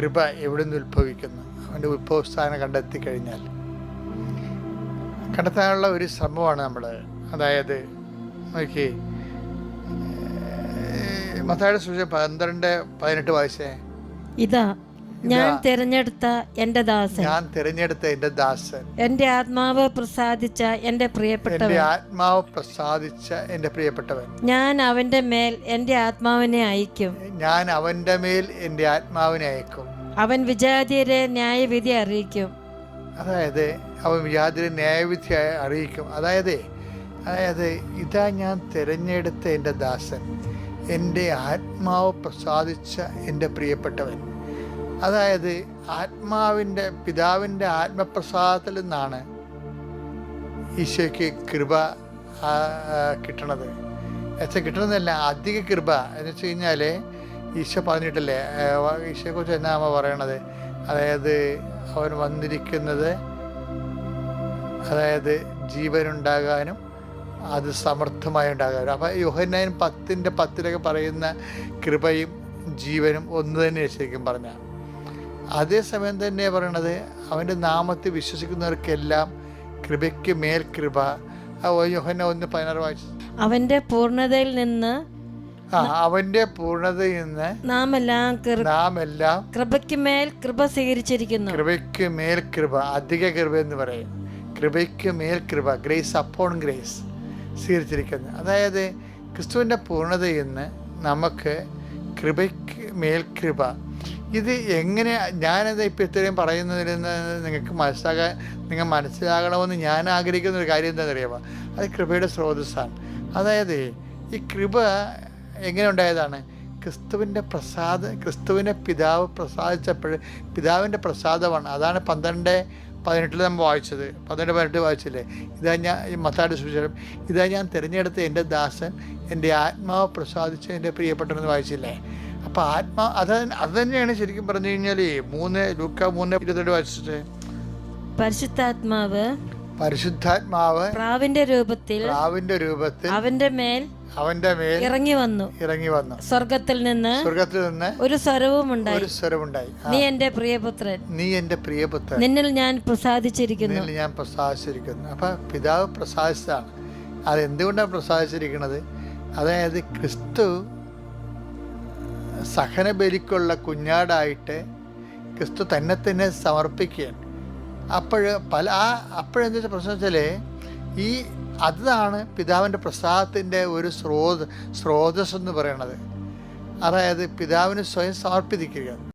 കൃപ എവിടെ നിന്ന് ഉത്ഭവിക്കുന്നു, അവൻ്റെ ഉത്ഭവസ്ഥാനം കണ്ടെത്താനുള്ള ഒരു ശ്രമമാണ് നമ്മൾ. അതായത് നോക്കി, മത്തായിയുടെ സുവിശേഷം 12:18 വായിച്ചേ. ഇതാ ഞാൻ തിരഞ്ഞെടുത്ത എന്റെ ദാസൻ, ഞാൻ തിരഞ്ഞെടുത്ത എന്റെ ദാസൻ, എന്റെ ആത്മാവ് പ്രസാദിച്ച എന്റെ പ്രിയപ്പെട്ടവൻ, ആത്മാവ് പ്രസാദിച്ച എന്റെ പ്രിയപ്പെട്ടവൻ. ഞാൻ അവന്റെ മേൽ എന്റെ ആത്മാവിനെ അയക്കും, ഞാൻ അവന്റെ മേൽ എന്റെ ആത്മാവിനെ അയക്കും. അവൻ വിജാതിയരെ ന്യായവിധി അറിയിക്കും. അതായത് അവൻ വിജാതിയരെ ന്യായവിധി അറിയിക്കും. അതായത് ഇതാ ഞാൻ തിരഞ്ഞെടുത്ത എൻ്റെ ദാസൻ, എൻ്റെ ആത്മാവ് പ്രസാദിച്ച എൻ്റെ പ്രിയപ്പെട്ടവൻ. അതായത് പിതാവിൻ്റെ ആത്മപ്രസാദത്തിൽ നിന്നാണ് ഈശോയ്ക്ക് കൃപ കിട്ടണത്. കിട്ടണമെന്നല്ല, അധിക കൃപ എന്ന് വെച്ച് കഴിഞ്ഞാൽ ഈശോ പറഞ്ഞിട്ടില്ലേ, ഈശോയെക്കുറിച്ച് എന്നാ അമ്മ പറയണത്? അതായത് അവൻ വന്നിരിക്കുന്നത് ജീവനുണ്ടാകാനും അത് സമർത്ഥമായി ഉണ്ടാകാനും. അപ്പം യോഹന്നാൻ 10:10 പറയുന്ന കൃപയും ജീവനും ഒന്ന് തന്നെ ശരിക്കും പറഞ്ഞാൽ. അതേസമയം തന്നെ പറയണത് അവൻ്റെ നാമത്തിൽ വിശ്വസിക്കുന്നവർക്കെല്ലാം കൃപയ്ക്ക് മേൽ കൃപ. യോഹന്നാൻ 1:16 വായിച്ചു. അവൻ്റെ പൂർണ്ണതയിൽ നിന്ന് നാം എല്ലാം കൃപയ്ക്ക് മേൽ കൃപ സ്വീകരിച്ചിരിക്കുന്നു. കൃപയ്ക്ക് മേൽ കൃപ, അധിക കൃപ എന്ന് പറയും. കൃപയ്ക്ക് മേൽ കൃപ, ഗ്രേസ് അപ്പോൺ ഗ്രേസ് സ്വീകരിച്ചിരിക്കുന്നു. അതായത് ക്രിസ്തുവിൻ്റെ പൂർണ്ണതയിൽ നിന്ന് നമുക്ക് കൃപയ്ക്ക് മേൽ കൃപ. ഇത് എങ്ങനെ, ഞാനത് ഇപ്പം ഇത്രയും പറയുന്നതിൽ നിന്ന് നിങ്ങൾ മനസ്സിലാകണമെന്ന് ഞാൻ ആഗ്രഹിക്കുന്ന ഒരു കാര്യം എന്താണെന്നറിയാമോ? അത് കൃപയുടെ സ്രോതസ്സാണ്. അതായത് ഈ കൃപ എങ്ങനെ ഉണ്ടായതാണ്? ക്രിസ്തുവിനെ പിതാവ് പ്രസാദിച്ചപ്പോൾ പിതാവിൻ്റെ പ്രസാദമാണ്. അതാണ് 12:18 നമ്മൾ വായിച്ചത്. 12:18 വായിച്ചില്ലേ? ഇതാ ഞാൻ, മത്തായിയുടെ സുവിശേഷം, ഇതാ ഞാൻ തിരഞ്ഞെടുത്ത എൻ്റെ ദാസൻ, എൻ്റെ ആത്മാവ് പ്രസാദിച്ച എൻ്റെ പ്രിയപ്പെട്ടവനെന്ന് വായിച്ചില്ലേ? അപ്പോൾ അത് തന്നെയാണ് ശരിക്കും പറഞ്ഞു കഴിഞ്ഞാൽ ലൂക്ക 3:22 വായിച്ചിട്ട്, പരിശുദ്ധാത്മാവ് പ്രാവിന്റെ രൂപത്തിൽ അവന്റെ മേൽ ഇറങ്ങി വന്നു. സ്വർഗത്തിൽ നിന്ന് ഒരു സ്വരവും ഉണ്ടായി, നീ എന്റെ പ്രിയപുത്രൻ, നിന്നിൽ ഞാൻ പ്രസാദിച്ചിരിക്കുന്നു. അപ്പൊ പിതാവ് പ്രസാദിച്ചതാണ്. അതെന്തുകൊണ്ടാണ് പ്രസാദിച്ചിരിക്കുന്നത്? അതായത് ക്രിസ്തു സഹനബലിക്കുള്ള കുഞ്ഞാടായിട്ട് ക്രിസ്തു തന്നെ സമർപ്പിക്കുകയാണ്. അപ്പോഴെന്താ വെച്ചാൽ പ്രശ്നം വെച്ചാൽ അതാണ് പിതാവിൻ്റെ പ്രസാദത്തിൻ്റെ ഒരു സ്രോതസ് എന്ന് പറയണത്. അതായത് പിതാവിന് സ്വയം സമർപ്പിക്കുക.